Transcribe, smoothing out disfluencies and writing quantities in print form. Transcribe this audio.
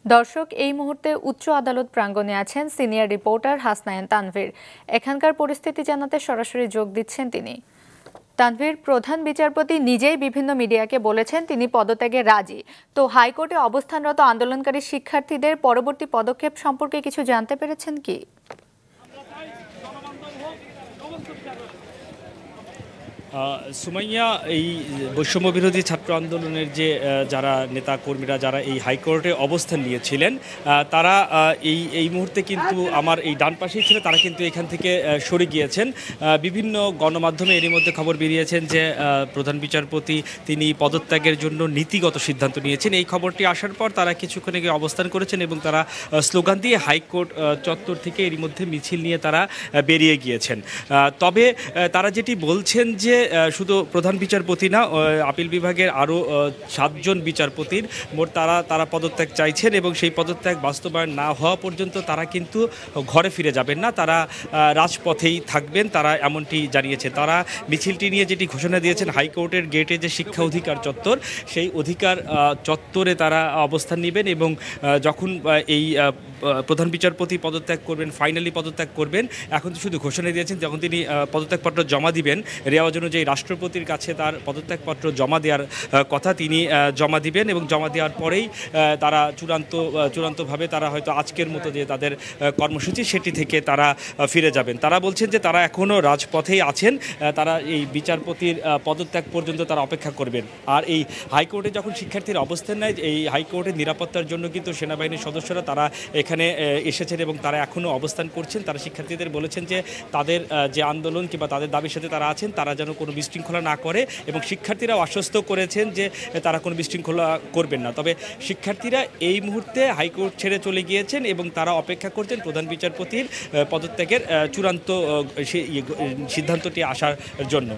দর্শক, এই মুহূর্তে উচ্চ আদালত প্রাঙ্গণে আছেন সিনিয়র রিপোর্টার হাসনাইন তানভীর। এখানকার পরিস্থিতি জানাতে সরাসরি যোগ দিচ্ছেন তিনি। তানভীর, প্রধান বিচারপতি নিজেই বিভিন্ন মিডিয়াকে বলেছেন তিনি পদত্যাগে রাজি। তো হাইকোর্টে অবস্থানরত আন্দোলনকারী শিক্ষার্থীদের পরবর্তী পদক্ষেপ সম্পর্কে কিছু জানতে পেরেছেন কি? সুমাইয়া, এই বৈষম্য বিরোধী ছাত্র আন্দোলনের যে যারা নেতা কর্মীরা যারা এই হাইকোর্টে অবস্থান নিয়েছিলেন, তারা এই মুহূর্তে কিন্তু আমার এই ডান পাশেই ছিল, তারা কিন্তু এখান থেকে সরে গিয়েছেন। বিভিন্ন গণমাধ্যমে এরই মধ্যে খবর বেরিয়েছেন যে প্রধান বিচারপতি তিনি পদত্যাগের জন্য নীতিগত সিদ্ধান্ত নিয়েছেন। এই খবরটি আসার পর তারা কিছুক্ষণ আগে অবস্থান করেছেন এবং তারা স্লোগান দিয়ে হাইকোর্ট চত্বর থেকে এরই মধ্যে মিছিল নিয়ে তারা বেরিয়ে গিয়েছেন। তবে তারা যেটি বলছেন যে শুধু প্রধান বিচারপতি না, আপিল বিভাগের আরও 7 জন বিচারপতির মোট তারা পদত্যাগ চাইছেন এবং সেই পদত্যাগ বাস্তবায়ন না হওয়া পর্যন্ত তারা কিন্তু ঘরে ফিরে যাবেন না, তারা রাজপথেই থাকবেন, তারা এমনটি জানিয়েছেন। তারা মিছিলটি নিয়ে যেটি ঘোষণা দিয়েছেন, হাইকোর্টের গেটে যে শিক্ষা অধিকার চত্বর, সেই অধিকার চত্বরে তারা অবস্থান নেবেন এবং যখন এই প্রধান বিচারপতি পদত্যাগ করবেন, ফাইনালি পদত্যাগ করবেন, এখন শুধু ঘোষণা দিয়েছেন যখন তিনি পদত্যাগপত্র জমা দিবেন রেওয়াজ অনুযায়ী রাষ্ট্রপতির কাছে তার পদত্যাগপত্র জমা দেওয়ার কথা, তিনি জমা দিবেন এবং জমা দেওয়ার পরেই তারা চূড়ান্তভাবে তারা হয়তো আজকের মতো যে তাদের কর্মসূচি সেটি থেকে তারা ফিরে যাবেন। তারা বলছেন যে তারা এখনও রাজপথেই আছেন, তারা এই বিচারপতির পদত্যাগ পর্যন্ত তারা অপেক্ষা করবেন। আর এই হাইকোর্টে যখন শিক্ষার্থীর অবস্থান নেয়, এই হাইকোর্টের নিরাপত্তার জন্য কিন্তু সেনাবাহিনীর সদস্যরা তারা এখানে এসেছেন এবং তারা এখনও অবস্থান করছেন। তারা শিক্ষার্থীদের বলেছেন যে তাদের যে আন্দোলন কিংবা তাদের দাবির সাথে তারা আছেন, তারা যেন কোনো বিশৃঙ্খলা না করে এবং শিক্ষার্থীরাও আশ্বস্ত করেছেন যে তারা কোনো বিশৃঙ্খলা করবেন না। তবে শিক্ষার্থীরা এই মুহূর্তে হাইকোর্ট ছেড়ে চলে গিয়েছেন এবং তারা অপেক্ষা করছেন প্রধান বিচারপতির পদত্যাগের চূড়ান্ত সিদ্ধান্তটি আসার জন্য।